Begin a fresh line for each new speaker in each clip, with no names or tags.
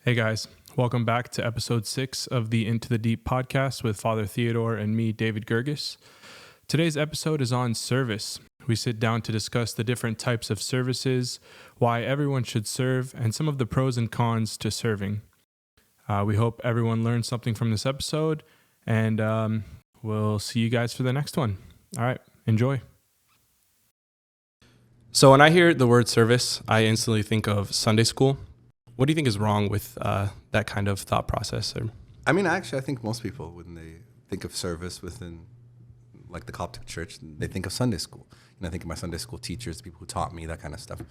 Hey guys, welcome back to episode 6 of the Into the Deep podcast with Father Theodore and me, David Guirguis. Today's episode is on service. We sit down to discuss the different types of services, why everyone should serve, and some of the pros and cons to serving. We hope everyone learned something from this episode, and we'll see you guys for the next one. All right, enjoy. So when I hear the word service, I instantly think of Sunday school. What do you think is wrong with that kind of thought process?
I think most people, when they think of service within like the Coptic church, they think of Sunday school. I think of my Sunday school teachers, people who taught me, that kind of stuff.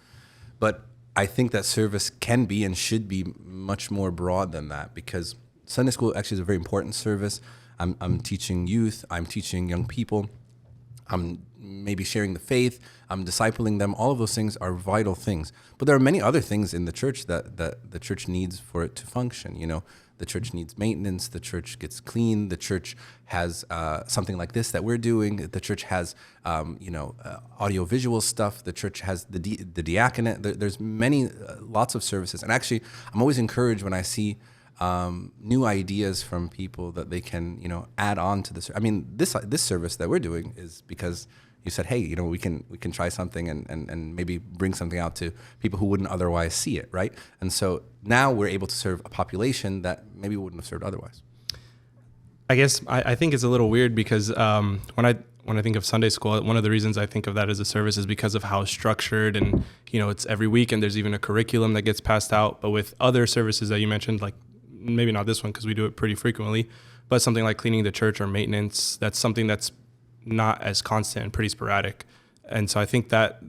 But I think that service can be and should be much more broad than that, because Sunday school actually is a very important service. I'm teaching youth, I'm teaching young people, I'm maybe sharing the faith, I'm discipling them. All of those things are vital things. But there are many other things in the church that the church needs for it to function. The church needs maintenance, the church gets clean, the church has something like this that we're doing, the church has audio-visual stuff, the church has the diaconate. There's lots of services. And actually, I'm always encouraged when I see new ideas from people that they can, add on to this. I mean, this service that we're doing is because you said, hey, we can try something and maybe bring something out to people who wouldn't otherwise see it, right? And so now we're able to serve a population that maybe we wouldn't have served otherwise.
I guess I think it's a little weird because when I think of Sunday school, one of the reasons I think of that as a service is because of how structured and, it's every week and there's even a curriculum that gets passed out. But with other services that you mentioned, like maybe not this one because we do it pretty frequently, but something like cleaning the church or maintenance, that's something that's not as constant and pretty sporadic. And so I think that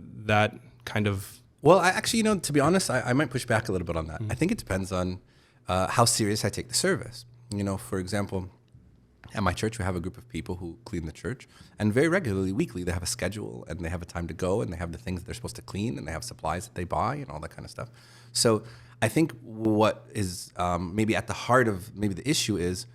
kind of...
Well, I actually, to be honest, I might push back a little bit on that. Mm-hmm. I think it depends on how serious I take the service. For example, at my church, we have a group of people who clean the church, and very regularly, weekly, they have a schedule and they have a time to go and they have the things that they're supposed to clean and they have supplies that they buy and all that kind of stuff. So I think what is maybe at the heart of maybe the issue is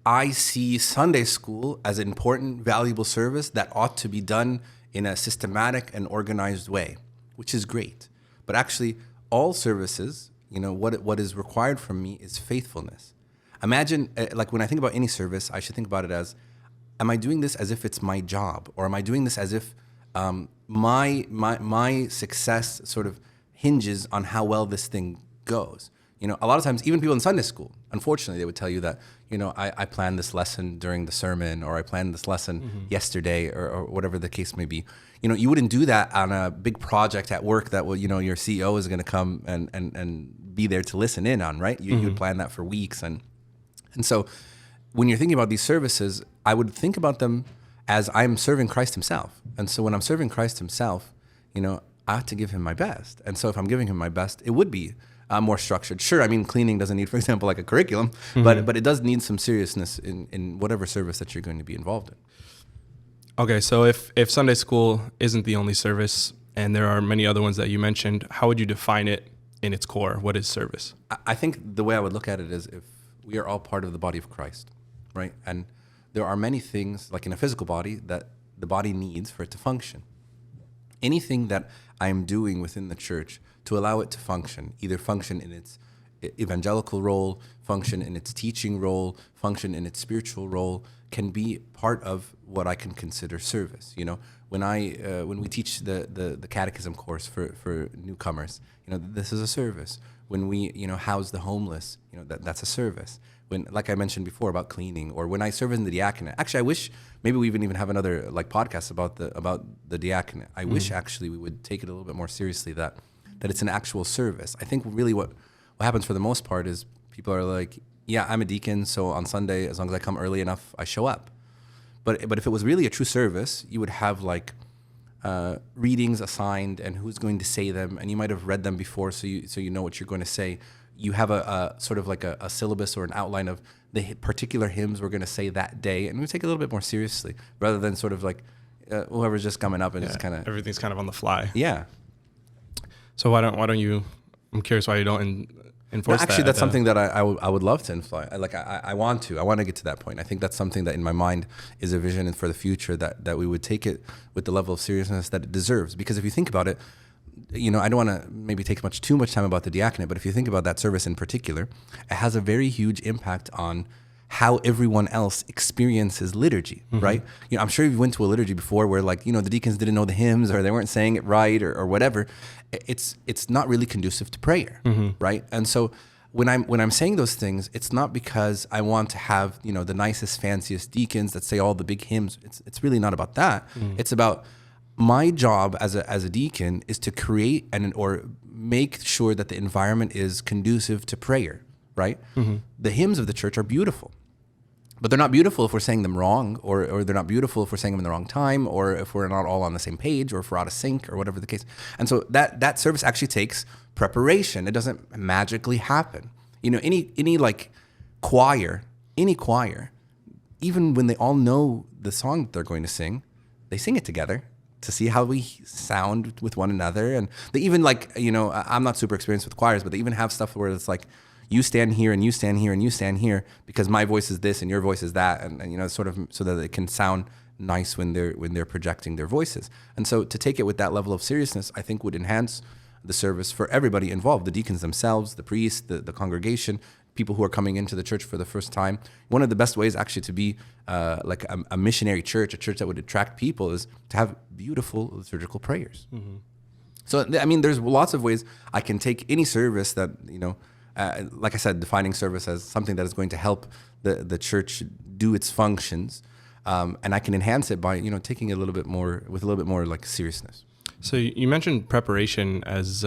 I see Sunday school as an important, valuable service that ought to be done in a systematic and organized way, which is great. But actually, all services, what is required from me is faithfulness. Imagine, like when I think about any service, I should think about it as, am I doing this as if it's my job? Or am I doing this as if my success sort of hinges on how well this thing goes? A lot of times, even people in Sunday school, unfortunately, they would tell you that, I planned this lesson during the sermon, or I planned this lesson yesterday, or whatever the case may be. You wouldn't do that on a big project at work that your CEO is going to come and be there to listen in on, right? You would plan that for weeks. And so when you're thinking about these services, I would think about them as I'm serving Christ himself. And so when I'm serving Christ himself, I have to give him my best. And so if I'm giving him my best, it would be more structured. Sure, cleaning doesn't need, for example, like a curriculum, but it does need some seriousness in whatever service that you're going to be involved in.
Okay, so if Sunday school isn't the only service, and there are many other ones that you mentioned, how would you define it in its core? What is service?
I think the way I would look at it is if we are all part of the body of Christ, right? And there are many things, like in a physical body, that the body needs for it to function. Anything that I am doing within the church to allow it to function, either function in its evangelical role, function in its teaching role, function in its spiritual role, can be part of what I can consider service. When we teach the catechism course for newcomers, this is a service. When we house the homeless, that's a service. When, like I mentioned before about cleaning, or when I serve in the diaconate. Actually, I wish maybe we even have another podcast about the diaconate. I wish actually we would take it a little bit more seriously that it's an actual service. I think really what happens for the most part is people are like, yeah, I'm a deacon, so on Sunday, as long as I come early enough, I show up. But if it was really a true service, you would have readings assigned and who's going to say them, and you might have read them before, so you know what you're going to say. You have a sort of like a syllabus or an outline of the particular hymns we're going to say that day, and we take it a little bit more seriously rather than sort of like whoever's just coming up and just kind of
everything's kind of on the fly.
Yeah.
So why don't you? I'm curious why you don't enforce that.
Actually, that's something that I would love to influence. I want to get to that point. I think that's something that in my mind is a vision for the future that we would take it with the level of seriousness that it deserves. Because if you think about it, I don't want to maybe take too much time about the diaconate, but if you think about that service in particular, it has a very huge impact on how everyone else experiences liturgy, right? I'm sure you went to a liturgy before where the deacons didn't know the hymns or they weren't saying it right or whatever. It's not really conducive to prayer, right? And so when I'm saying those things, it's not because I want to have, the nicest, fanciest deacons that say all the big hymns. It's really not about that. It's about my job as a deacon is to create or make sure that the environment is conducive to prayer, right? The hymns of the church are beautiful, but they're not beautiful if we're saying them wrong, or they're not beautiful if we're saying them in the wrong time, or if we're not all on the same page, or if we're out of sync, or whatever the case. And so that service actually takes preparation. It doesn't magically happen. Any choir, even when they all know the song that they're going to sing, they sing it together to see how we sound with one another. And they even I'm not super experienced with choirs, but they even have stuff where it's like, you stand here and you stand here and you stand here because my voice is this and your voice is that. And sort of so that it can sound nice when they're projecting their voices. And so to take it with that level of seriousness, I think would enhance the service for everybody involved, the deacons themselves, the priests, the congregation, people who are coming into the church for the first time. One of the best ways actually to be like a missionary church, a church that would attract people, is to have beautiful liturgical prayers. So, there's lots of ways I can take any service that, like I said, defining service as something that is going to help the church do its functions. And I can enhance it by, taking it a little bit more like seriousness.
So you mentioned preparation as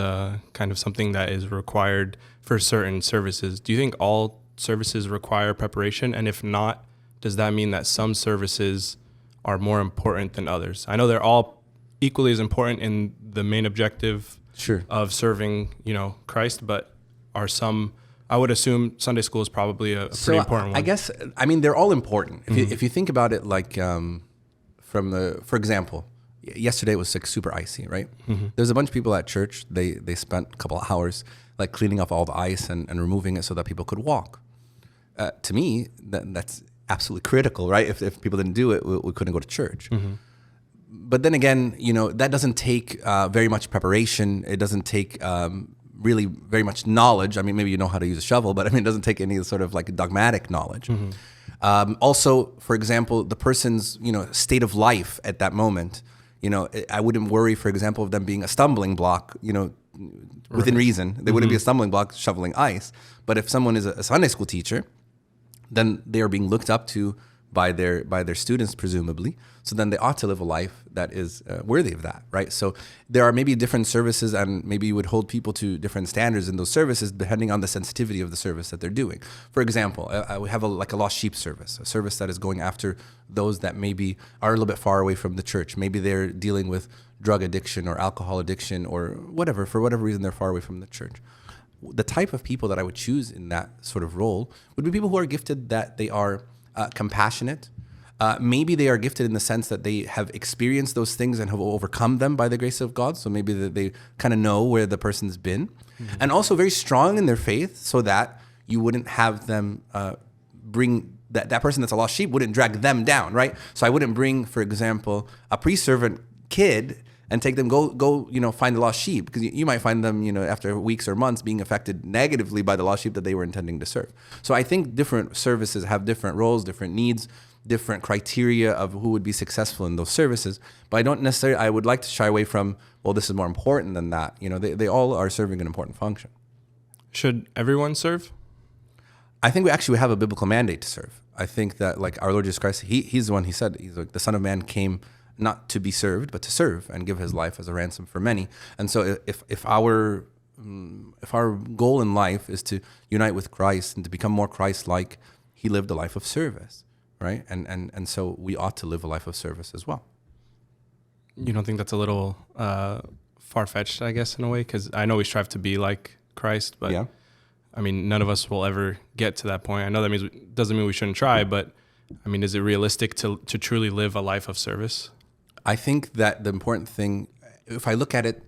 kind of something that is required for certain services. Do you think all services require preparation? And if not, does that mean that some services are more important than others? I know they're all equally as important in the main objective of serving, Christ, but are some... I would assume Sunday school is probably a pretty important one.
I guess, they're all important. If you think about it, for example, yesterday it was super icy, right? There's a bunch of people at church. They spent a couple of hours cleaning off all the ice and removing it so that people could walk. To me, that's absolutely critical, right? If people didn't do it, we couldn't go to church. But then again, that doesn't take very much preparation. It doesn't take really very much knowledge. Maybe you know how to use a shovel, but it doesn't take any sort of dogmatic knowledge. Also, for example, the person's state of life at that moment. I wouldn't worry, for example, of them being a stumbling block. Within reason, they wouldn't be a stumbling block shoveling ice. But if someone is a Sunday school teacher, then they are being looked up to by their students, presumably. So then they ought to live a life that is worthy of that, right? So there are maybe different services, and maybe you would hold people to different standards in those services depending on the sensitivity of the service that they're doing. For example, we have a lost sheep service, a service that is going after those that maybe are a little bit far away from the church. Maybe they're dealing with drug addiction or alcohol addiction or whatever. For whatever reason, they're far away from the church. The type of people that I would choose in that sort of role would be people who are gifted that they are compassionate. Maybe they are gifted in the sense that they have experienced those things and have overcome them by the grace of God. So maybe they kind of know where the person's been. And also very strong in their faith so that you wouldn't have them bring that person that's a lost sheep wouldn't drag them down, right? So I wouldn't bring, for example, a pre-servant kid and take them go find the lost sheep, because you might find them after weeks or months being affected negatively by the lost sheep that they were intending to serve. So I think different services have different roles, different needs, different criteria of who would be successful in those services. But I would like to shy away from, well, this is more important than that. They all are serving an important function.
Should everyone serve?
I think we actually have a biblical mandate to serve. I think that our Lord Jesus Christ, he's the one, he said, he's the Son of Man came not to be served, but to serve and give his life as a ransom for many. And so if our goal in life is to unite with Christ and to become more Christ-like, he lived a life of service, right? And so we ought to live a life of service as well.
You don't think that's a little far-fetched, I guess, in a way? Because I know we strive to be like Christ, but yeah. None of us will ever get to that point. I know that doesn't mean we shouldn't try, but is it realistic to truly live a life of service?
I think that the important thing, if I look at it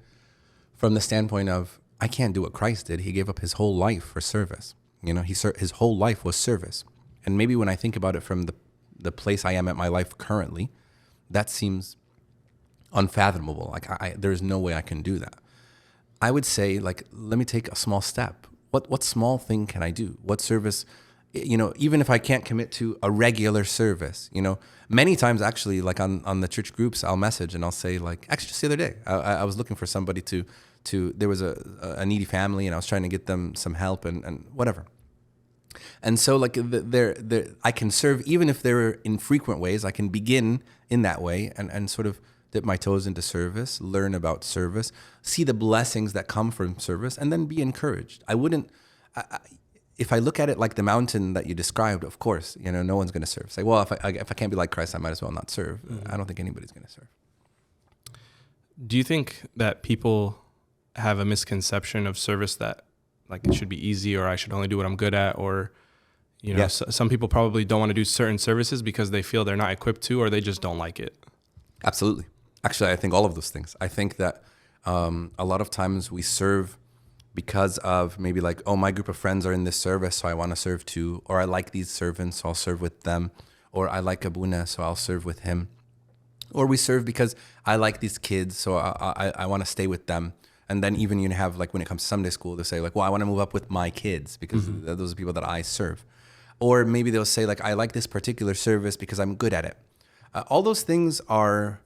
from the standpoint of, I can't do what Christ did. He gave up his whole life for service. His whole life was service. And maybe when I think about it from the place I am at my life currently, that seems unfathomable. There's no way I can do that. I would say, like, let me take a small step. What small thing can I do? What service, even if I can't commit to a regular service, many times actually, like on the church groups, I'll message and I'll say, like, actually just the other day, I was looking for somebody there was a needy family, and I was trying to get them some help and whatever. And so, like, I can serve, even if they're in frequent ways. I can begin in that way and sort of dip my toes into service, learn about service, see the blessings that come from service, and then be encouraged. If I look at it like the mountain that you described, of course, no one's going to serve. Say, well, if I can't be like Christ, I might as well not serve. I don't think anybody's going to serve.
Do you think that people have a misconception of service that, like, it should be easy, or I should only do what I'm good at, or
Yes.
some people probably don't want to do certain services because they feel they're not equipped to, or they just don't like it?
Absolutely. Actually, I think all of those things. I think that a lot of times we serve because of maybe like, oh, my group of friends are in this service, so I want to serve too. Or I like these servants, so I'll serve with them. Or I like Abuna, so I'll serve with him. Or we serve because I like these kids, so I want to stay with them. And then even you have, like, when it comes to Sunday school, they'll say, like, well, I want to move up with my kids because those are people that I serve. Or maybe they'll say, like, I like this particular service because I'm good at it. All those things are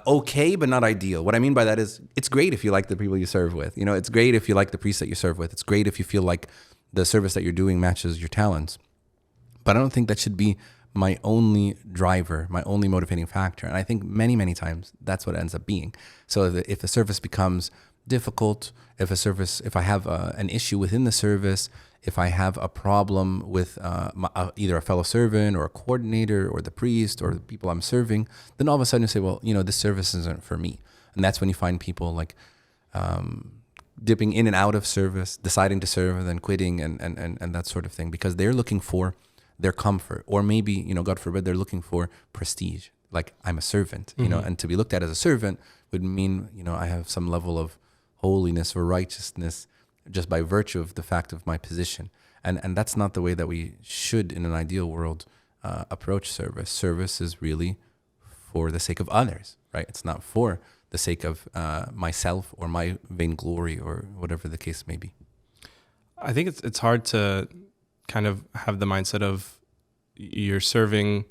okay, but not ideal. What I mean by that is, it's great if you like the people you serve with. It's great if you like the priest that you serve with. It's great if you feel like the service that you're doing matches your talents. But I don't think that should be my only driver, my only motivating factor. And I think many, many times that's what it ends up being. So if the service becomes difficult, if I have an issue within the service, if I have a problem with either a fellow servant or a coordinator or the priest or the people I'm serving, then all of a sudden you say, well, this service isn't for me. And that's when you find people like dipping in and out of service, deciding to serve and then quitting and that sort of thing, because they're looking for their comfort, or maybe, God forbid, they're looking for prestige. Like, I'm a servant, and to be looked at as a servant would mean, I have some level of holiness or righteousness just by virtue of the fact of my position. And that's not the way that we should, in an ideal world, approach service. Service is really for the sake of others, right? It's not for the sake of myself or my vainglory or whatever the case may be.
I think it's hard to kind of have the mindset of you're serving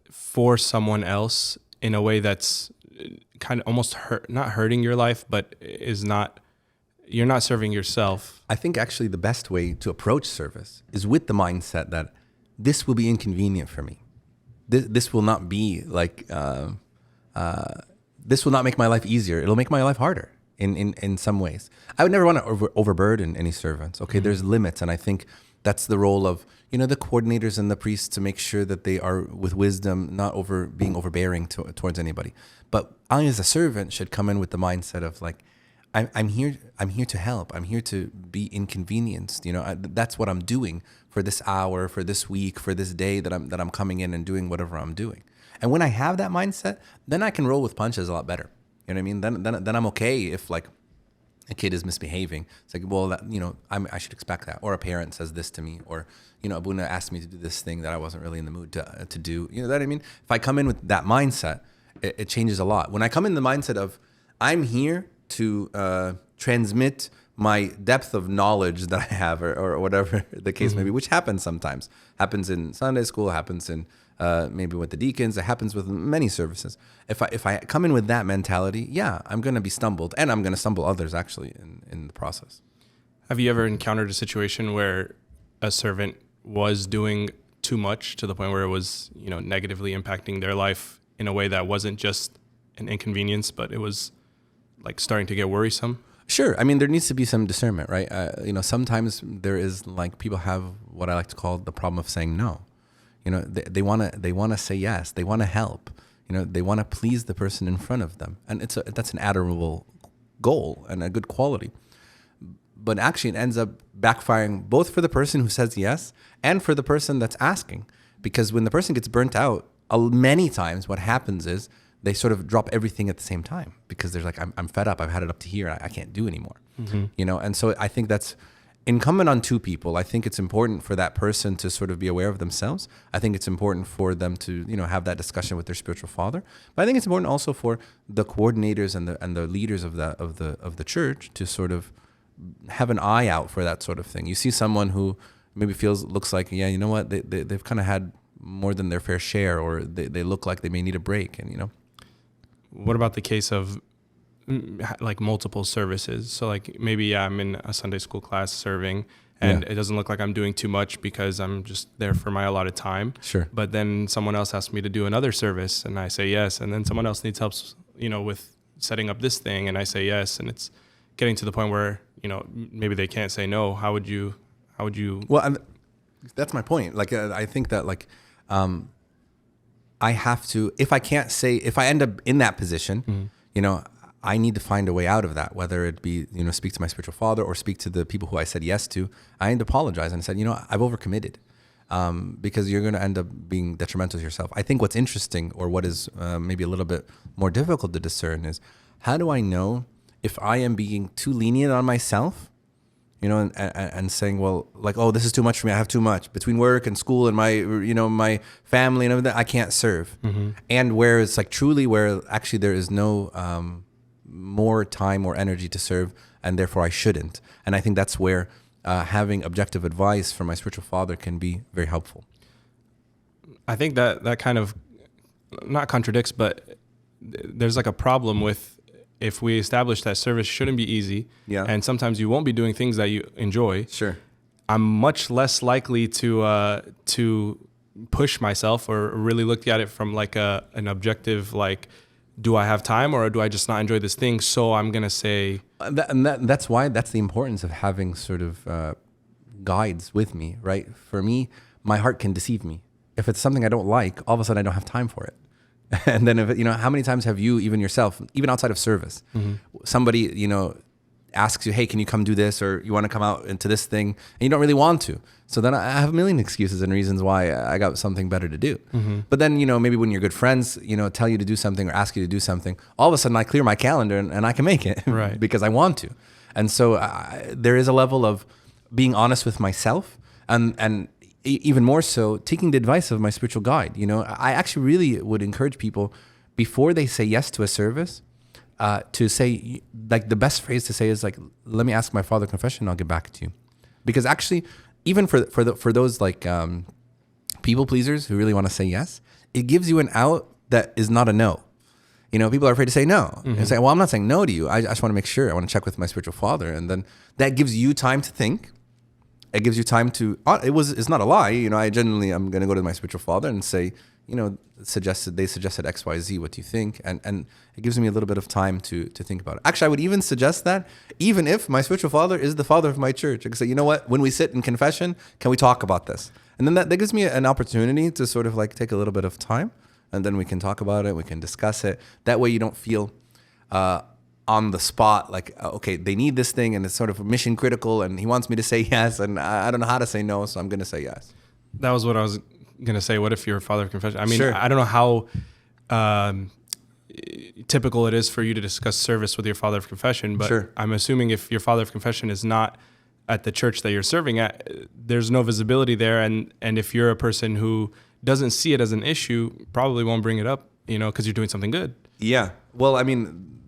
for someone else in a way that's kind of almost not hurting your life, but you're not serving yourself.
I think actually the best way to approach service is with the mindset that this will be inconvenient for me. This will not be like, this will not make my life easier. It'll make my life harder in some ways. I would never want to overburden any servants. Okay, there's limits. And I think that's the role of, the coordinators and the priests, to make sure that they are with wisdom, not being overbearing towards anybody. But I, as a servant, should come in with the mindset of, like, I'm here to help. I'm here to be inconvenienced. That's what I'm doing for this hour, for this week, for this day that I'm coming in and doing whatever I'm doing. And when I have that mindset, then I can roll with punches a lot better. You know what I mean? Then I'm okay if, like, a kid is misbehaving. It's like, well, I should expect that. Or a parent says this to me, or Abuna asked me to do this thing that I wasn't really in the mood to do. You know what I mean? If I come in with that mindset, it changes a lot. When I come in the mindset of, I'm here to transmit my depth of knowledge that I have, or whatever the case may be, which happens sometimes. Happens in Sunday school, happens in maybe with the deacons, it happens with many services. If I come in with that mentality, yeah, I'm going to be stumbled, and I'm going to stumble others actually in the process.
Have you ever encountered a situation where a servant was doing too much to the point where it was, negatively impacting their life in a way that wasn't just an inconvenience, but it was like starting to get worrisome?
Sure. I mean, there needs to be some discernment, right? Sometimes there is, like, people have what I like to call the problem of saying no. They want to say yes. They want to help. They want to please the person in front of them, and that's an admirable goal and a good quality. But actually, it ends up backfiring both for the person who says yes and for the person that's asking, because when the person gets burnt out, many times what happens is they sort of drop everything at the same time, because they're like, I'm fed up. I've had it up to here. I can't do anymore. And so I think that's incumbent on two people. I think it's important for that person to sort of be aware of themselves. I think it's important for them to, have that discussion with their spiritual father. But I think it's important also for the coordinators and the leaders of the church to sort of have an eye out for that sort of thing. You see someone who maybe looks like, yeah, you know what, they've kind of had more than their fair share, or they look like they may need a break, and
What about the case of like multiple services? So like maybe I'm in a Sunday school class serving, and it doesn't look like I'm doing too much because I'm just there for my allotted time.
Sure.
But then someone else asks me to do another service and I say yes. And then someone else needs help, with setting up this thing, and I say yes. And it's getting to the point where, maybe they can't say no. How would you?
Well, that's my point. Like, I think that I have to, if I end up in that position, I need to find a way out of that, whether it be, speak to my spiritual father or speak to the people who I said yes to. I need to apologize and said, I've overcommitted, because you're going to end up being detrimental to yourself. I think what's interesting, or what is maybe a little bit more difficult to discern, is how do I know if I am being too lenient on myself, and saying, well, like, oh, this is too much for me. I have too much between work and school and my, my family and everything. I can't serve. Mm-hmm. And where it's like truly where actually there is no more time or energy to serve, and therefore I shouldn't. And I think that's where having objective advice from my spiritual father can be very helpful.
I think that kind of not contradicts, but there's like a problem with, if we establish that service shouldn't be easy, and sometimes you won't be doing things that you enjoy.
Sure.
I'm much less likely to push myself or really look at it from like an objective, like, do I have time or do I just not enjoy this thing? So I'm gonna say
that's why that's the importance of having sort of guides with me, right? For me, my heart can deceive me. If it's something I don't like, all of a sudden I don't have time for it. And then, if how many times have you, even yourself, even outside of service, somebody, asks you, hey, can you come do this? Or you want to come out into this thing, and you don't really want to. So then I have a million excuses and reasons why I got something better to do. Mm-hmm. But then, maybe when your good friends, tell you to do something or ask you to do something, all of a sudden I clear my calendar and I can make it,
right? Because
I want to. And so there is a level of being honest with myself, and even more so, taking the advice of my spiritual guide. I actually really would encourage people, before they say yes to a service, to say, like, the best phrase to say is like, let me ask my father confession and I'll get back to you. Because actually, even for those like people pleasers who really want to say yes, it gives you an out that is not a no. People are afraid to say no. Mm-hmm. And say, well, I'm not saying no to you. I just want to make sure. I want to check with my spiritual father. And then that gives you time to think. It gives you time to, it's not a lie. I genuinely, I'm going to go to my spiritual father and say, they suggested X, Y, Z, what do you think? And it gives me a little bit of time to think about it. Actually, I would even suggest that, even if my spiritual father is the father of my church, I could say, you know what, when we sit in confession, can we talk about this? And then that gives me an opportunity to sort of like take a little bit of time, and then we can talk about it, we can discuss it. That way you don't feel on the spot, like, okay, they need this thing and it's sort of mission critical and he wants me to say yes and I don't know how to say no, so I'm going to say yes.
That was what I was going to say. What if you're a father of confession? I mean,
sure.
I don't know how typical it is for you to discuss service with your father of confession, but
sure.
I'm assuming if your father of confession is not at the church that you're serving at, there's no visibility there. And if you're a person who doesn't see it as an issue, probably won't bring it up, because you're doing something good.
Yeah. Well, I mean,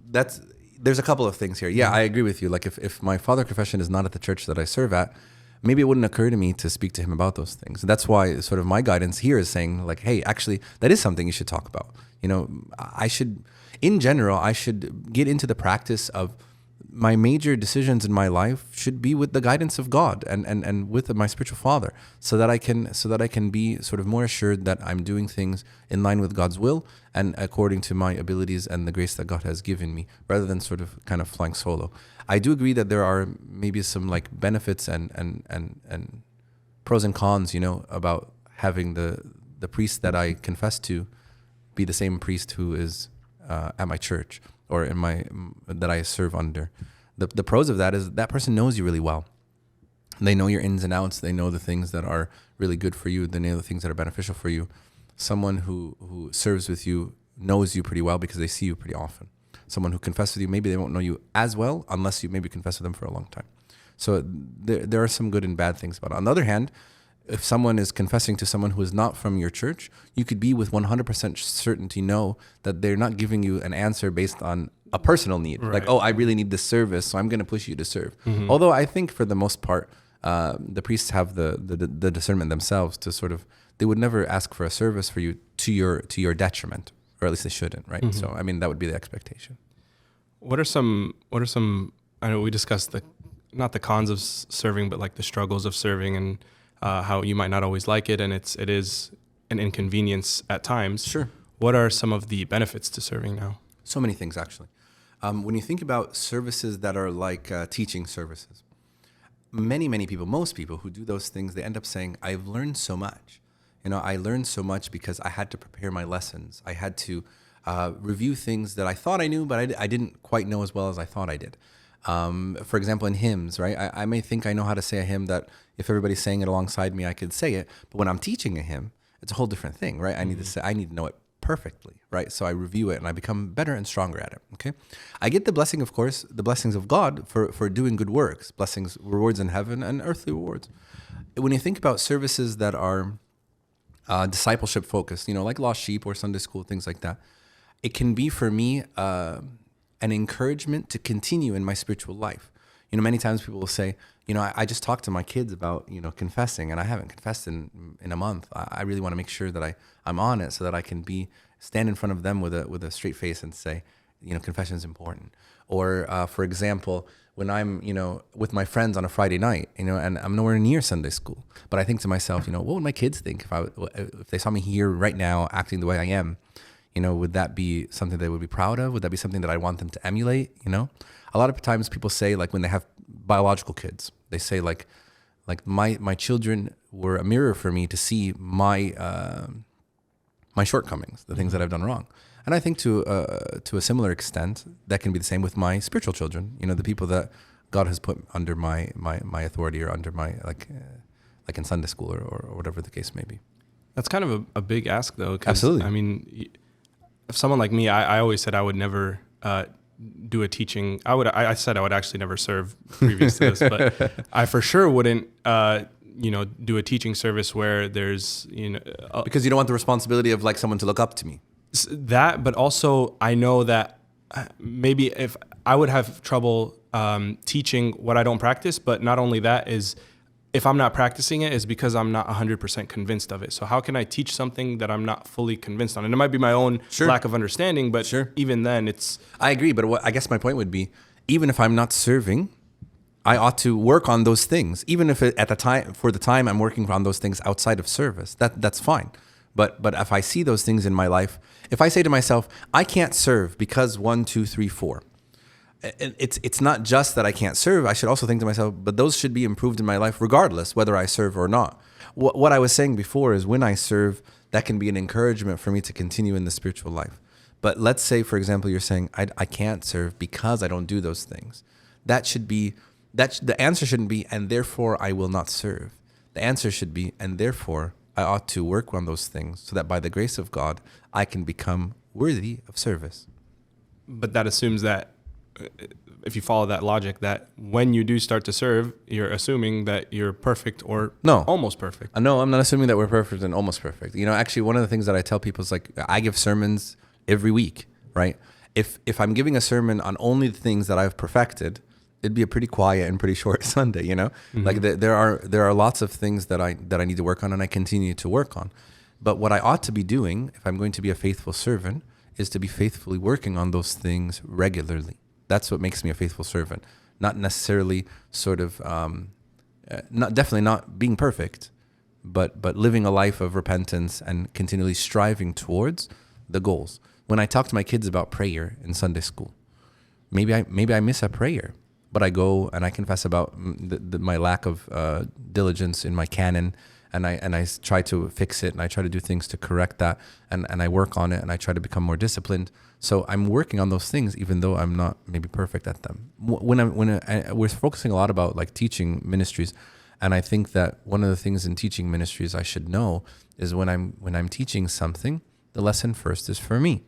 there's a couple of things here. Yeah, I agree with you. Like if my father of confession is not at the church that I serve at, maybe it wouldn't occur to me to speak to him about those things. That's why sort of my guidance here is saying like, hey, actually, that is something you should talk about. In general, I should get into the practice of my major decisions in my life should be with the guidance of God and with my spiritual father, so that I can be sort of more assured that I'm doing things in line with God's will and according to my abilities and the grace that God has given me, rather than sort of kind of flying solo. I do agree that there are maybe some like benefits and pros and cons, about having the priest that I confess to be the same priest who is at my church or that I serve under. The pros of that is that person knows you really well. They know your ins and outs. They know the things that are really good for you. They know the things that are beneficial for you. Someone who serves with you knows you pretty well because they see you pretty often. Someone who confesses with you, maybe they won't know you as well unless you maybe confess with them for a long time. So there are some good and bad things about it. On the other hand, if someone is confessing to someone who is not from your church, you could be with 100% certainty know that they're not giving you an answer based on a personal need.
Right.
Like, oh, I really need this service, so I'm going to push you to serve. Although I think for the most part, the priests have the discernment themselves to sort of, they would never ask for a service for you to your detriment, or at least they shouldn't, right? So, I mean, that would be the expectation.
What are some, I know we discussed not the cons of serving, but like the struggles of serving, and how you might not always like it, and it is an inconvenience at times.
Sure.
What are some of the benefits to serving now?
So many things, actually. When you think about services that are like teaching services, many people, most people who do those things, they end up saying, I've learned so much. I learned so much because I had to prepare my lessons. I had to review things that I thought I knew, but I didn't quite know as well as I thought I did. For example, in hymns, right? I may think I know how to say a hymn that if everybody's saying it alongside me, I could say it. But when I'm teaching a hymn, it's a whole different thing, right? I need to know it perfectly, right? So I review it and I become better and stronger at it, okay? I get the blessing, of course, the blessings of God for doing good works, blessings, rewards in heaven and earthly rewards. When you think about services that are discipleship focused, like Lost Sheep or Sunday school, things like that, it can be for me an encouragement to continue in my spiritual life. Many times people will say, I just talked to my kids about, confessing, and I haven't confessed in a month. I really want to make sure that I'm on it so that I can stand in front of them with a straight face and say, confession is important. Or, for example, when I'm, with my friends on a Friday night, and I'm nowhere near Sunday school, but I think to myself, what would my kids think if they saw me here right now acting the way I am? Would that be something they would be proud of? Would that be something that I want them to emulate? A lot of times people say, like, when they have biological kids, they say like my children were a mirror for me to see my shortcomings, the things that I've done wrong. And I think to a similar extent, that can be the same with my spiritual children. The people that God has put under my authority, or under my like in Sunday school or whatever the case may be.
That's kind of a big ask, though. 'Cause,
Absolutely.
I mean, if someone like me, I always said I would never do a teaching. I said I would actually never serve previous to this, but I for sure wouldn't, do a teaching service where there's,
Because you don't want the responsibility of like someone to look up to me.
that, but also I know that maybe if I would have trouble teaching what I don't practice, but not only that is, if I'm not practicing it, is because I'm not 100% convinced of it. So how can I teach something that I'm not fully convinced on? And it might be my own lack of understanding, but even then it's...
I agree, but I guess my point would be, even if I'm not serving, I ought to work on those things. Even if for the time I'm working on those things outside of service, that's fine. But if I see those things in my life, if I say to myself, I can't serve because 1, 2, 3, 4, it's not just that I can't serve. I should also think to myself, but those should be improved in my life regardless whether I serve or not. What I was saying before is, when I serve, that can be an encouragement for me to continue in the spiritual life. But let's say, for example, you're saying, I can't serve because I don't do those things. The answer shouldn't be, and therefore I will not serve. The answer should be, and therefore I ought to work on those things so that by the grace of God, I can become worthy of service.
But that assumes that, if you follow that logic, that when you do start to serve, you're assuming that you're perfect or almost perfect.
No, I'm not assuming that we're perfect and almost perfect. Actually, one of the things that I tell people is, like, I give sermons every week, right? If I'm giving a sermon on only the things that I've perfected, it'd be a pretty quiet and pretty short Sunday, Mm-hmm. Like there are lots of things that I need to work on, and I continue to work on. But what I ought to be doing, if I'm going to be a faithful servant, is to be faithfully working on those things regularly. That's what makes me a faithful servant. Not necessarily sort of, definitely not being perfect, but living a life of repentance and continually striving towards the goals. When I talk to my kids about prayer in Sunday school, maybe I miss a prayer, but I go and I confess about my lack of diligence in my canon, and I try to fix it, and I try to do things to correct that, and I work on it, and I try to become more disciplined. So I'm working on those things, even though I'm not maybe perfect at them. We're focusing a lot about like teaching ministries, and I think that one of the things in teaching ministries I should know is when I'm teaching something, the lesson first is for me.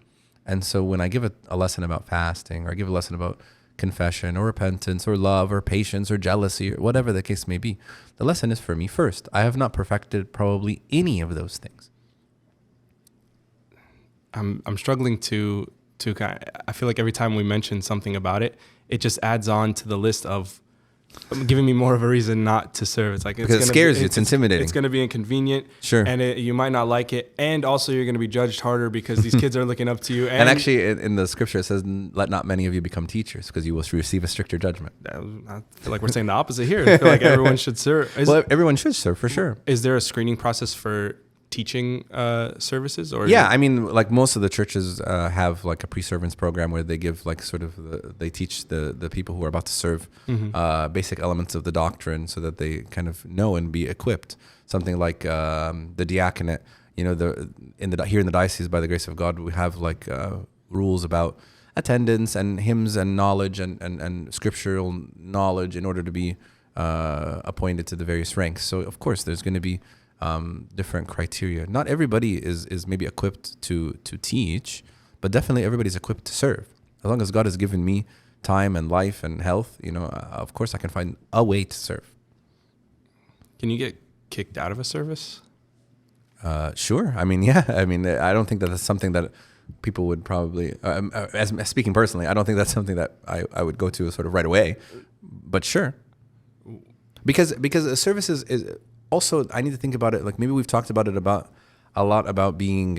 And so when I give a lesson about fasting, or I give a lesson about confession or repentance or love or patience or jealousy or whatever the case may be. The lesson is for me first. I have not perfected probably any of those things.
I'm struggling to I feel like every time we mention something about it, it just adds on to the list of giving me more of a reason not to serve. It's like
because it scares you. It's intimidating.
It's going to be inconvenient.
Sure.
And you might not like it. And also you're going to be judged harder because these kids are looking up to you.
And actually in the scripture it says, let not many of you become teachers because you will receive a stricter judgment.
I feel like we're saying the opposite here. I feel like everyone should serve.
Well, everyone should serve for sure.
Is there a screening process for teaching services? Or
yeah, I mean, like most of the churches have like a pre-servants program where they give like sort of they teach the people who are about to serve basic elements of the doctrine so that they kind of know and be equipped. Something like the diaconate, you know, here in the diocese, by the grace of God, we have like rules about attendance and hymns and knowledge and scriptural knowledge in order to be appointed to the various ranks. So of course there's going to be different criteria. Not everybody is maybe equipped to teach, but definitely everybody's equipped to serve. As long as God has given me time and life and health, you know, of course I can find a way to serve.
Can you get kicked out of a service?
Sure. I mean, yeah. I mean, I don't think that that's something that people would probably, as speaking personally, I don't think that's something that I would go to sort of right away, but sure. Because a service is also, I need to think about it. Like maybe we've talked about it a lot about being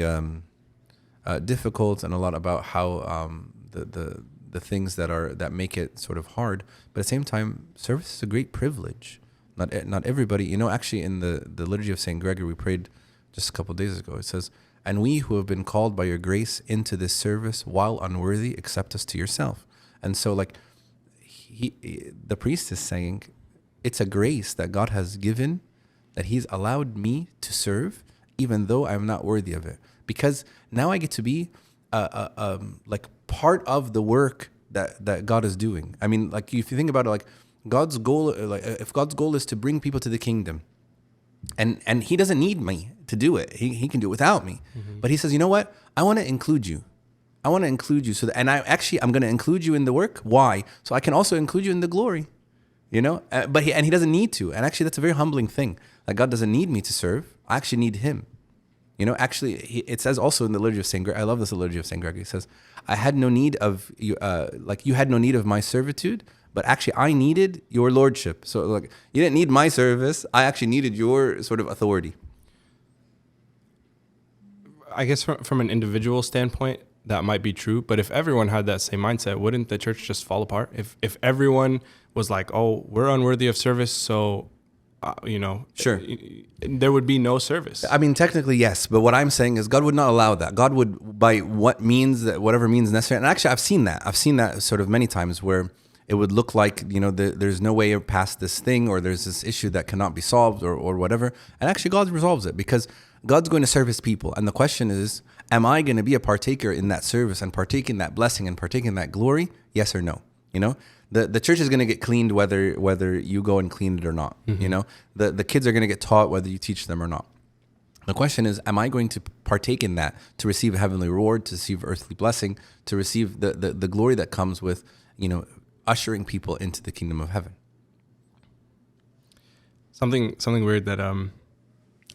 difficult and a lot about how the things that make it sort of hard. But at the same time, service is a great privilege. Not everybody, you know. Actually, in the liturgy of Saint Gregory, we prayed just a couple of days ago. It says, "And we who have been called by your grace into this service, while unworthy, accept us to yourself." And so, like, the priest is saying, it's a grace that God has given, that He's allowed me to serve, even though I'm not worthy of it, because now I get to be like part of the work that God is doing. I mean, like if you think about it, like God's goal, like if God's goal is to bring people to the kingdom, and He doesn't need me to do it, He can do it without me. Mm-hmm. But He says, you know what? I want to include you. I want to include you, and I'm going to include you in the work. Why? So I can also include you in the glory. You know, but He doesn't need to. And actually, that's a very humbling thing. Like God doesn't need me to serve. I actually need Him. You know, actually, it says also in the liturgy of Saint Gregory. I love this liturgy of Saint Gregory. It says, "I had no need of you. Like you had no need of my servitude, but actually, I needed your lordship. So, like, you didn't need my service. I actually needed your sort of authority."
I guess from an individual standpoint, that might be true. But if everyone had that same mindset, wouldn't the church just fall apart? If everyone was like, "Oh, we're unworthy of service," so you know,
sure,
there would be no service.
I mean, technically, yes. But what I'm saying is God would not allow that. God would, by whatever means necessary. And actually, I've seen that sort of many times where it would look like, you know, there's no way past this thing, or there's this issue that cannot be solved, or whatever. And actually, God resolves it because God's going to serve His people. And the question is, am I going to be a partaker in that service and partake in that blessing and partake in that glory? Yes or no? You know, the church is going to get cleaned whether you go and clean it or not. Mm-hmm. You know, the kids are going to get taught whether you teach them or not. The question is, am I going to partake in that to receive a heavenly reward, to receive earthly blessing, to receive the glory that comes with, you know, ushering people into the kingdom of heaven? Something
weird that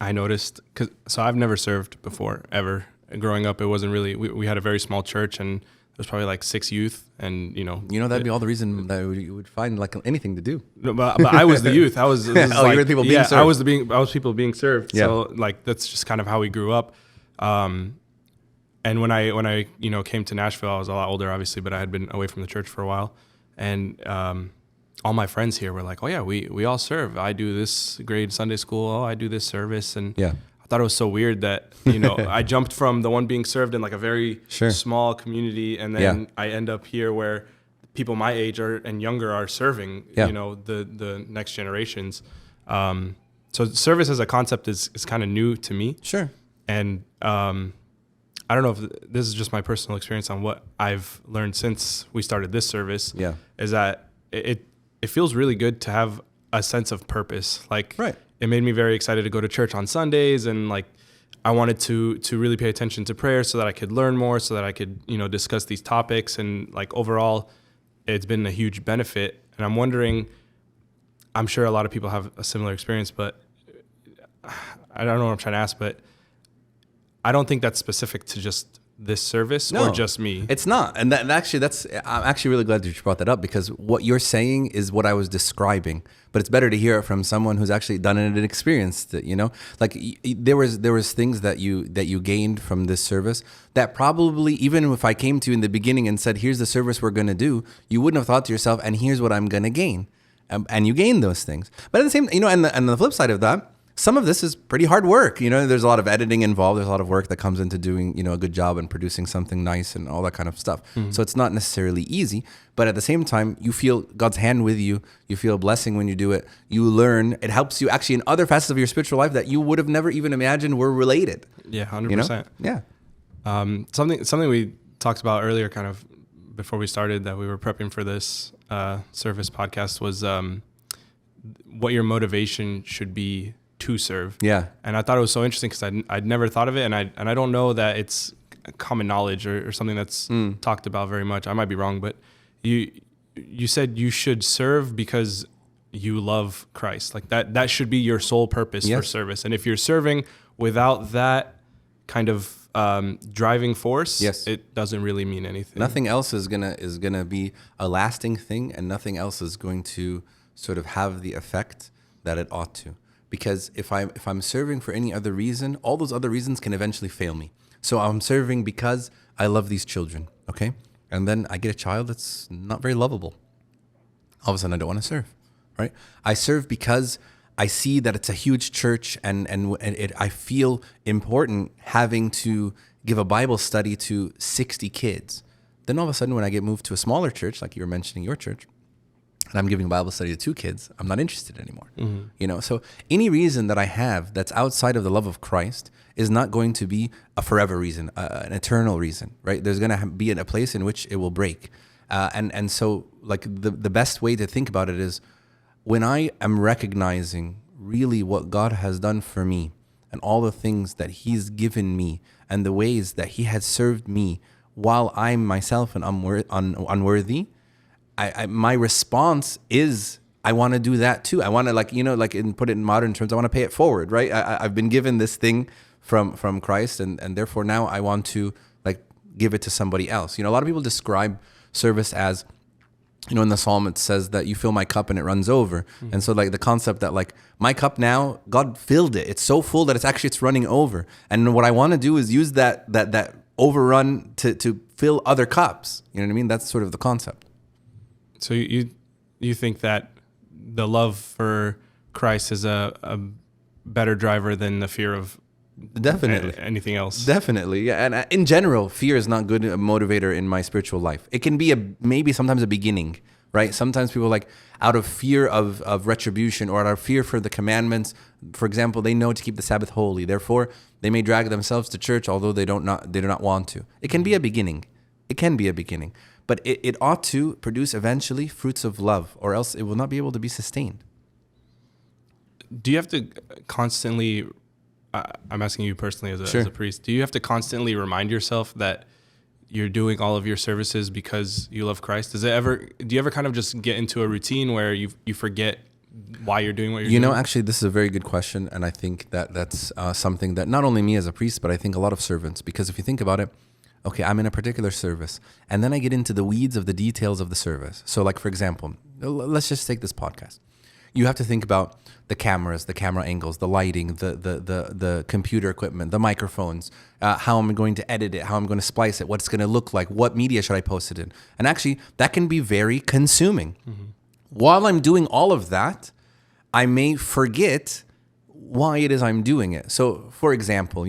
I noticed, so I've never served before ever. Growing up, it wasn't really. We had a very small church, and there's probably like 6 youth, and you know that'd be all the reason that you would find like anything to do. No, but I was the youth. I was. You were the people being served. I was people being served. Yeah. So like that's just kind of how we grew up. And when I you know came to Nashville, I was a lot older, obviously, but I had been away from the church for a while, and all my friends here were like, "Oh yeah, we all serve. I do this grade Sunday school. Oh, I do this service," and yeah. I thought it was so weird that, you know, I jumped from the one being served in like a very small community, and then I end up here where people my age and younger are serving, you know, the next generations. So service as a concept is kind of new to me. Sure. And I don't know if this is just my personal experience on what I've learned since we started this service. Yeah. Is that it feels really good to have a sense of purpose. Like, right. It made me very excited to go to church on Sundays, and like I wanted to really pay attention to prayer so that I could learn more, so that I could, you know, discuss these topics, and like overall it's been a huge benefit. And I'm wondering, I'm sure a lot of people have a similar experience, but I don't know what I'm trying to ask, but I don't think that's specific to just this service or just me.
It's not. And I'm actually really glad that you brought that up, because what you're saying is what I was describing, but it's better to hear it from someone who's actually done it and experienced it, like there was things that you gained from this service that probably, even if I came to you in the beginning and said, here's the service we're going to do, you wouldn't have thought to yourself, and here's what I'm going to gain. And you gain those things. But at the same, and the flip side of that, some of this is pretty hard work. There's a lot of editing involved. There's a lot of work that comes into doing, a good job and producing something nice and all that kind of stuff. Mm-hmm. So it's not necessarily easy, but at the same time, you feel God's hand with you. You feel a blessing when you do it. You learn. It helps you actually in other facets of your spiritual life that you would have never even imagined were related.
Yeah, 100%.
Yeah.
Something we talked about earlier, kind of before we started, that we were prepping for this service podcast, was what your motivation should be to serve.
Yeah.
And I thought it was so interesting because I'd never thought of it, and I don't know that it's common knowledge or something that's talked about very much. I might be wrong, but you said you should serve because you love Christ. Like that should be your sole purpose for service. And if you're serving without that kind of driving force, it doesn't really mean anything.
Nothing else is gonna be a lasting thing, and nothing else is going to sort of have the effect that it ought to. Because if I'm serving for any other reason, all those other reasons can eventually fail me. So I'm serving because I love these children, okay? And then I get a child that's not very lovable. All of a sudden, I don't want to serve, right? I serve because I see that it's a huge church, and I feel important having to give a Bible study to 60 kids. Then all of a sudden, when I get moved to a smaller church, like you were mentioning your church, and I'm giving a Bible study to 2 kids, I'm not interested anymore. Mm-hmm. So any reason that I have that's outside of the love of Christ is not going to be a forever reason, an eternal reason, right? There's going to be a place in which it will break. And so like the best way to think about it is when I am recognizing really what God has done for me and all the things that he's given me and the ways that he has served me while I'm myself and unworthy, my response is I want to do that too. I want to put it in modern terms, I want to pay it forward, right? I've been given this thing from Christ, and therefore now I want to give it to somebody else. A lot of people describe service as, in the Psalm it says that you fill my cup and it runs over. Mm-hmm. And so the concept that my cup now, God filled it. It's so full that it's running over. And what I want to do is use that overrun to fill other cups. You know what I mean? That's sort of the concept.
So you think that the love for Christ is a better driver than the fear of anything else?
Definitely, yeah. And in general, fear is not good a motivator in my spiritual life. It can be maybe sometimes a beginning, right? Sometimes people out of fear of retribution or out of fear for the commandments. For example, they know to keep the Sabbath holy. Therefore, they may drag themselves to church although they do not want to. It can be a beginning. But it ought to produce eventually fruits of love, or else it will not be able to be sustained.
Do you have to constantly, I'm asking you personally as a priest, do you have to constantly remind yourself that you're doing all of your services because you love Christ? Do you ever kind of just get into a routine where you forget why you're doing what you're doing?
Actually, this is a very good question. And I think that's something that not only me as a priest, but I think a lot of servants, because if you think about it, okay, I'm in a particular service, and then I get into the weeds of the details of the service. So for example, let's just take this podcast. You have to think about the cameras, the camera angles, the lighting, the computer equipment, the microphones, how I'm going to edit it, how I'm going to splice it, what it's going to look like, what media should I post it in. And actually, that can be very consuming. Mm-hmm. While I'm doing all of that, I may forget why it is I'm doing it. So, for example,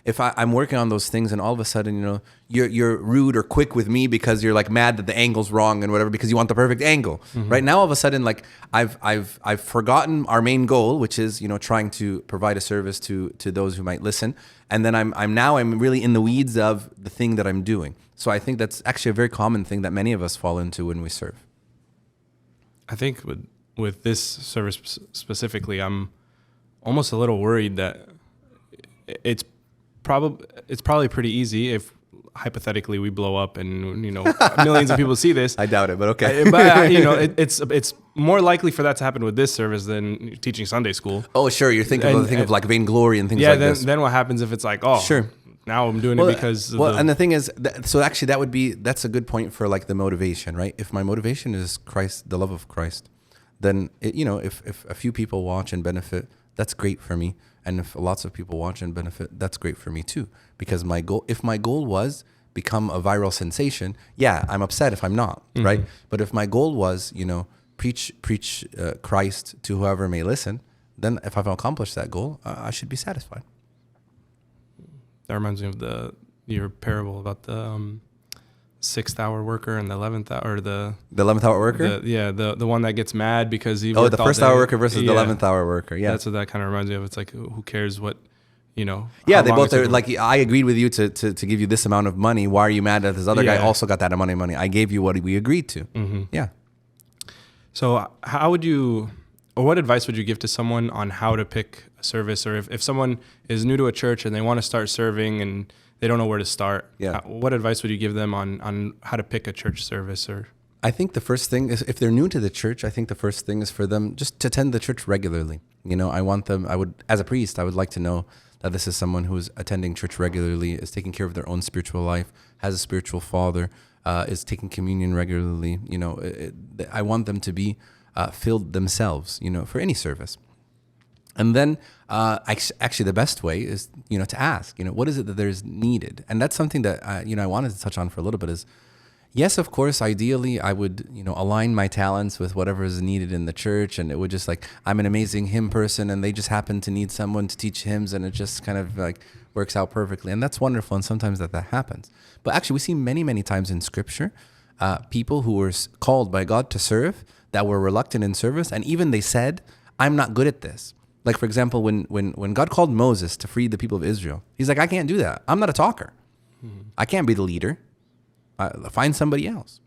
if I'm working on those things and all of a sudden, you're rude or quick with me because you're mad that the angle's wrong and whatever because you want the perfect angle. Mm-hmm. Right now, all of a sudden, I've forgotten our main goal, which is trying to provide a service to those who might listen, and then I'm really in the weeds of the thing that I'm doing. So I think that's actually a very common thing that many of us fall into when we serve.
I think with this service specifically, I'm almost a little worried that it's probably pretty easy if hypothetically we blow up and, you know, millions of people see this.
I doubt it, but okay.
But you know, it's more likely for that to happen with this service than teaching Sunday school.
Oh, sure. You're thinking of like vainglory and things
yeah,
like this.
Then what happens if it's like, oh,
sure.
Now I'm doing it because.
And the thing is, so actually that's a good point for like the motivation, right? If my motivation is Christ, the love of Christ, then if a few people watch and benefit, that's great for me. And if lots of people watch and benefit, that's great for me too. Because if my goal was become a viral sensation, yeah, I'm upset if I'm not, right? But if my goal was, preach Christ to whoever may listen, then if I've accomplished that goal, I should be satisfied.
That reminds me of your parable about the 6th hour worker and the 11th hour, or the
11th hour worker.
The one that gets mad because he
the first hour worker versus the 11th hour worker. Yeah,
that's what that kind of reminds me of. It's like, who cares what,
Yeah, they both are like, I agreed with you to give you this amount of money. Why are you mad that this other guy also got that amount of money? I gave you what we agreed to. Mm-hmm. Yeah.
So how would you, or what advice would you give to someone on how to pick a service, or if someone is new to a church and they want to start serving and they don't know where to start?
Yeah.
What advice would you give them on how to pick a church service? Or
I think the first thing is, if they're new to the church, I think the first thing is for them just to attend the church regularly. As a priest, I would like to know that this is someone who's attending church regularly, is taking care of their own spiritual life, has a spiritual father, is taking communion regularly. I want them to be filled themselves, for any service. And then actually the best way is, to ask, what is it that there's needed? And that's something that, I wanted to touch on for a little bit is, yes, of course, ideally I would, align my talents with whatever is needed in the church. And it would just like, I'm an amazing hymn person and they just happen to need someone to teach hymns, and it just kind of like works out perfectly. And that's wonderful. And sometimes that happens. But actually we see many, many times in scripture, people who were called by God to serve that were reluctant in service. And even they said, I'm not good at this. Like, for example, when God called Moses to free the people of Israel, he's like, I can't do that. I'm not a talker. I can't be the leader. Find somebody else.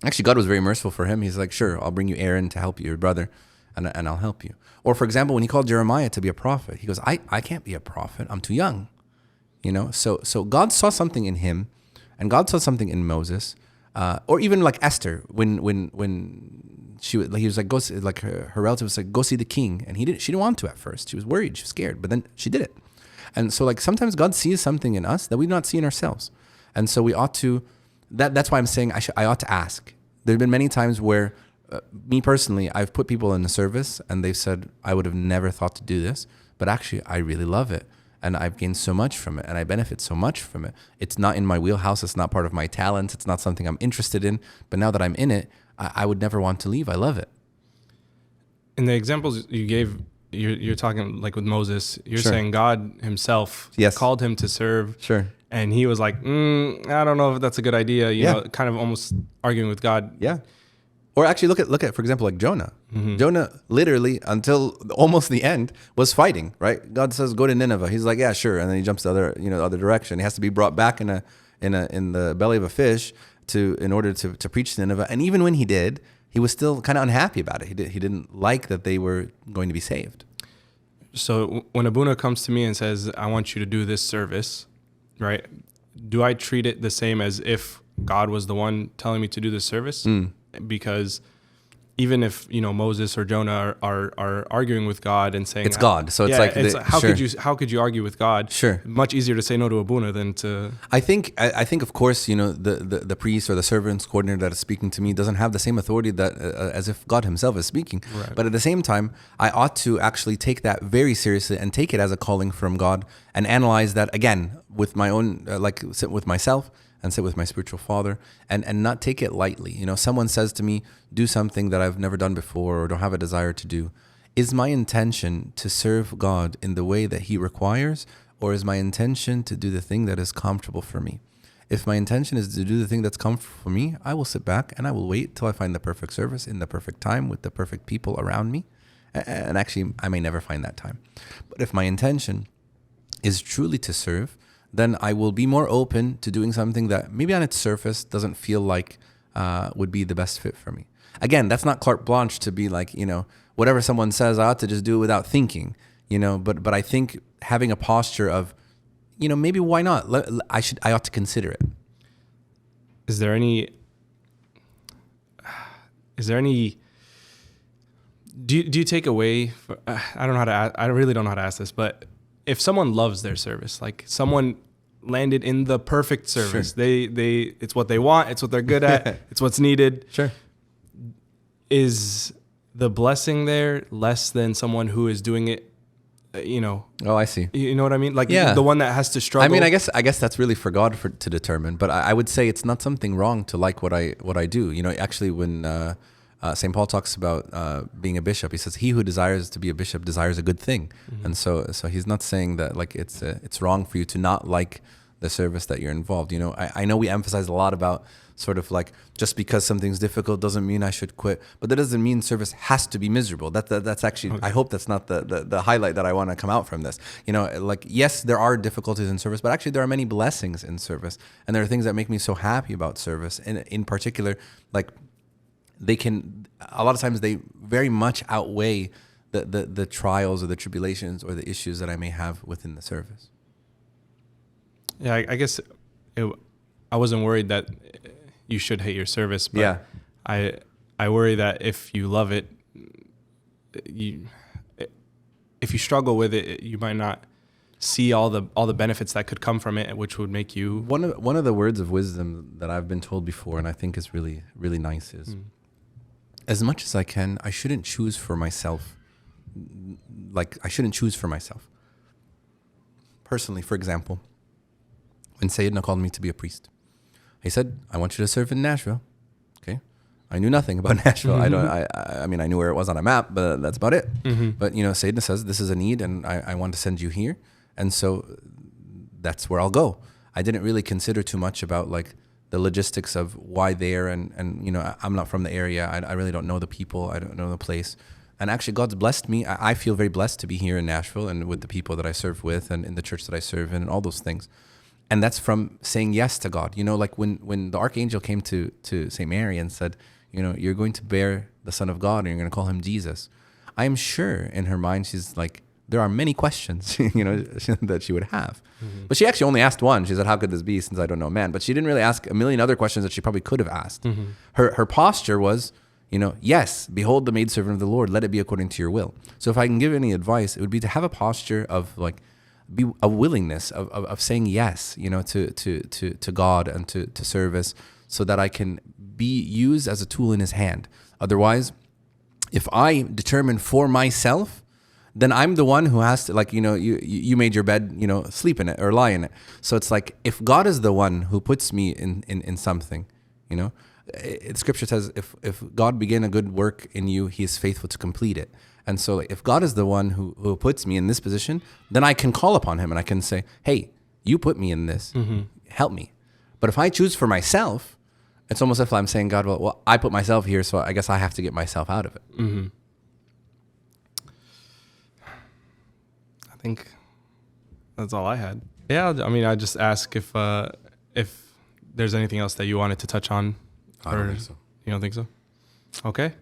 Actually, God was very merciful for him. He's like, sure, I'll bring you Aaron to help you, your brother, and I'll help you. Or, for example, when he called Jeremiah to be a prophet, he goes, I can't be a prophet. I'm too young. So God saw something in him, and God saw something in Moses, or even like Esther, when he was like, go see, like her relative was like, go see the king, and she didn't want to at first. She was worried, she was scared, but then she did it. And so like sometimes God sees something in us that we do not see in ourselves, and so we ought to. That's why I'm saying I ought to ask. There have been many times where, me personally, I've put people in the service and they've said, I would have never thought to do this, but actually I really love it. And I've gained so much from it and I benefit so much from it. It's not in my wheelhouse. It's not part of my talents. It's not something I'm interested in. But now that I'm in it, I would never want to leave. I love it.
In the examples you gave, you're talking like with Moses, you're
Sure.
saying God himself called him to serve.
Sure.
And he was like, I don't know if that's a good idea. You know, kind of almost arguing with God.
Yeah. Or actually look at, for example, like Jonah. Mm-hmm. Jonah literally until almost the end was fighting, right? God says, go to Nineveh. He's like, yeah, sure. And then he jumps the other direction. He has to be brought back in the belly of a fish in order to preach to Nineveh. And even when he did, he was still kind of unhappy about it. He didn't like that they were going to be saved.
So when Abuna comes to me and says, I want you to do this service, right? Do I treat it the same as if God was the one telling me to do this service? Because even if Moses or Jonah are arguing with God and saying
it's God, so it's
how could you argue with God?
Sure,
much easier to say no to Abuna than to.
I think of course the priest or the servants coordinator that is speaking to me doesn't have the same authority that as if God Himself is speaking. Right. But at the same time, I ought to actually take that very seriously and take it as a calling from God and analyze that again with my own sit with myself. And sit with my spiritual father and not take it lightly. Someone says to me, do something that I've never done before or don't have a desire to do. Is my intention to serve God in the way that He requires, or is my intention to do the thing that is comfortable for me? If my intention is to do the thing that's comfortable for me, I will sit back and I will wait till I find the perfect service in the perfect time with the perfect people around me. And actually, I may never find that time. But if my intention is truly to serve, then I will be more open to doing something that maybe on its surface doesn't feel like would be the best fit for me. Again, that's not carte blanche to be like, whatever someone says, I ought to just do it without thinking, but I think having a posture of, maybe why not? I ought to consider it.
Is there any do you take away I don't know how to I really don't know how to ask this, but if someone loves their service, like someone landed in the perfect service,
Sure.
they it's what they want, it's what they're good at, it's what's needed.
Sure.
Is the blessing there less than someone who is doing it,
Oh, I see.
you know what I mean? Like
Yeah.
the one that has to struggle.
I mean, I guess that's really for God to determine. But I would say it's not something wrong to like what I do. Actually, when St. Paul talks about being a bishop, he says, "He who desires to be a bishop desires a good thing."
Mm-hmm.
And so he's not saying that like it's wrong for you to not like the service that you're involved. I know we emphasize a lot about sort of like just because something's difficult doesn't mean I should quit, but that doesn't mean service has to be miserable. That's actually, okay. I hope that's not the highlight that I want to come out from this. Like, yes, there are difficulties in service, but actually there are many blessings in service, and there are things that make me so happy about service. And in particular, like a lot of times they very much outweigh the trials or the tribulations or the issues that I may have within the service.
Yeah, I guess I wasn't worried that you should hate your service, but
yeah.
I worry that if you love it, if you struggle with it, you might not see all the benefits that could come from it, which would make you
one of the words of wisdom that I've been told before, and I think is really, really nice, is as much as I can, I shouldn't choose for myself. Like, I shouldn't choose for myself. Personally, for example, when Sayyidina called me to be a priest, he said, "I want you to serve in Nashville." Okay, I knew nothing about Nashville. I mean, I knew where it was on a map, but that's about it. Mm-hmm. But Sayyidina says this is a need, and I want to send you here, and so that's where I'll go. I didn't really consider too much about like the logistics of why there, and I'm not from the area. I really don't know the people. I don't know the place. And actually, God's blessed me. I feel very blessed to be here in Nashville and with the people that I serve with, and in the church that I serve in, and all those things. And that's from saying yes to God. Like when the archangel came to St. Mary and said, you're going to bear the Son of God and you're going to call him Jesus. I am sure in her mind, she's like, there are many questions, that she would have. Mm-hmm. But she actually only asked one. She said, how could this be since I don't know man? But she didn't really ask a million other questions that she probably could have asked. Mm-hmm. Her posture was, yes, behold the maidservant of the Lord, let it be according to your will. So if I can give any advice, it would be to have a posture of like, be a willingness of saying yes, to God and to service, so that I can be used as a tool in his hand. Otherwise, if I determine for myself, then I'm the one who has to, like, you made your bed, sleep in it or lie in it. So it's like, if God is the one who puts me in something, Scripture says, if God began a good work in you, he is faithful to complete it. And so if God is the one who puts me in this position, then I can call upon him and I can say, hey, you put me in this, help me. But if I choose for myself, it's almost as if I'm saying, God, well, I put myself here, so I guess I have to get myself out of it.
Mm-hmm. I think that's all I had. Yeah, I mean, I just ask if there's anything else that you wanted to touch on.
I don't think so.
You don't think so? Okay.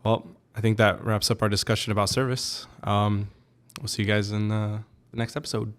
Well, I think that wraps up our discussion about service. We'll see you guys in the next episode.